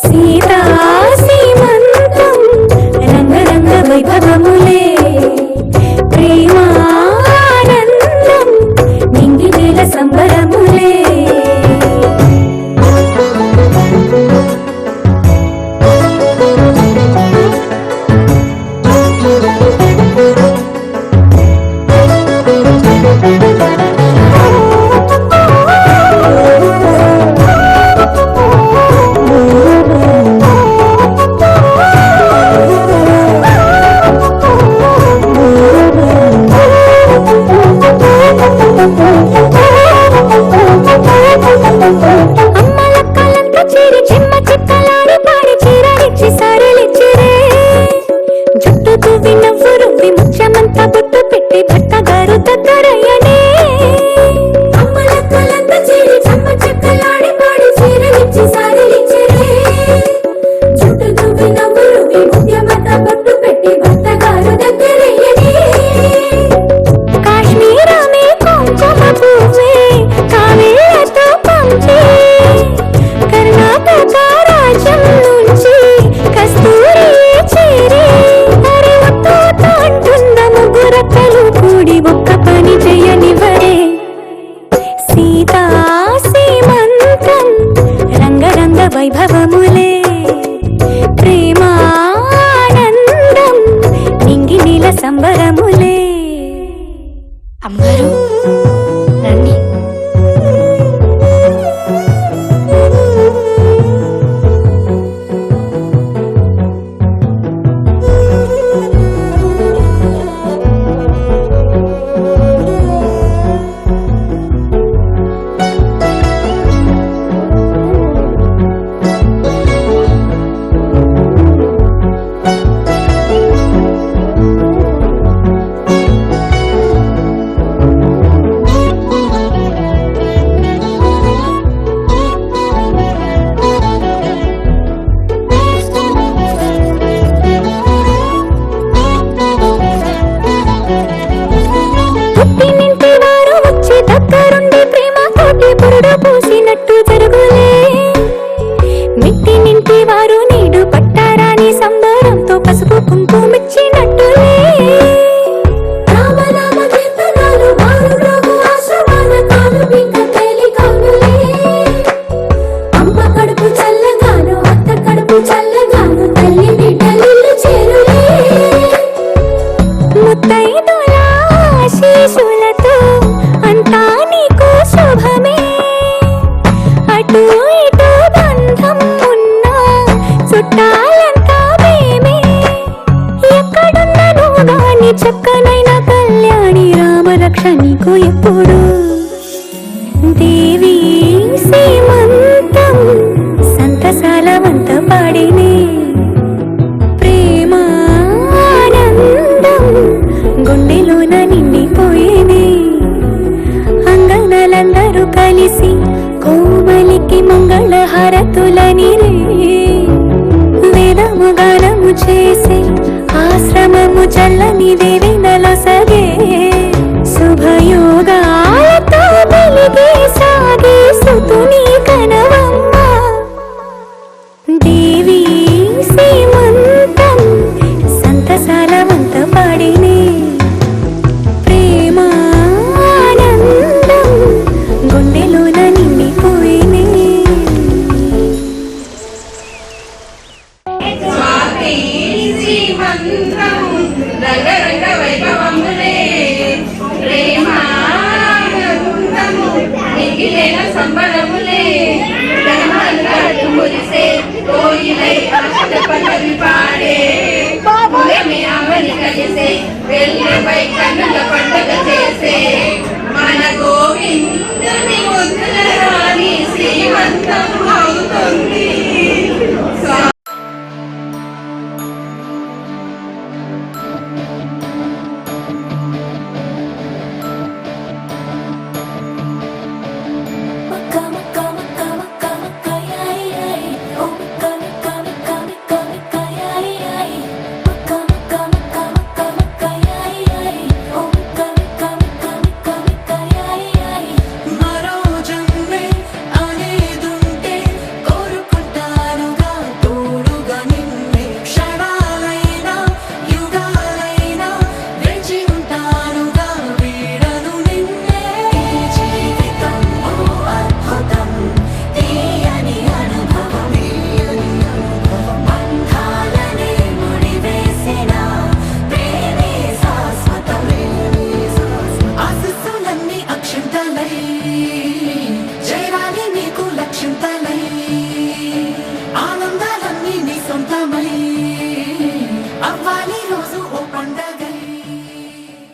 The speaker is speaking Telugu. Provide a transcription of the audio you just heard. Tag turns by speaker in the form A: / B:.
A: సీతా సీమంతం రంగరంగ వైభవములే ప్రేమానందం నింగి నేల సంబరములే వైభవములే ప్రేమానందం నింగి నీల సంబరములే అమ్మరు రండి పూసినట్టు జరుగులే మిట్టి నింటి వారు నీడు పట్టారాని సంబరంతో పసుపు కుంకుమిచ్చినట్టులే రామనామ కీర్తనాలు మారు రోగు ఆశ్రమాన కాలు బింక తేలికౌనులే అమ్మ కడుపు చల్లగాను అత్త కడుపు చల్లగాను తల్లి బిడ్డలిల్లు చేరులే ముత్తైదుల ఆశీస్సులతో అంతా నీకు శుభమే అటు ఇటు బంధం ఉన్నా చుట్టాలంతా మేమే ఎక్కడున్నను గాని చక్కనైన కళ్యాణి రామరక్ష నీకు ఎప్పుడు దేవి సీమంతం సంతసాల వంత పాడినే ప్రేమానందం గుండెలోన నిండిపోయేనే అంగనలందరూ కలిసి కోమలికి మంగళ హారతులని వేదము గానము చేసే ఆశ్రమము చల్లని దేవేందలో సగే శుభయోగాలతో వెలిగే సాగే సుతుని కనవమ్మ దేవి సీమంతం సంతసాల వంత పాడినే ప్రేమానందం గుండెలోన నిండిపోయినే స్వాతి సీమంతం రంగరంగ వైభవములే ప్రేమానందము నిగిలేన సంబరములే ధనమంగళ మురిసే కోయిలై అక్షత పల్లవి పాడే పులమి అమరి కలిసే వెళ్ళిపై కన్నుల పండుగ చేసే మన గోవిందుని ముద్దుల రాణి శ్రీమంతం అవుతుంది
B: మరో జన్మే అనేదుంటే కోరుకుంట రామయ్య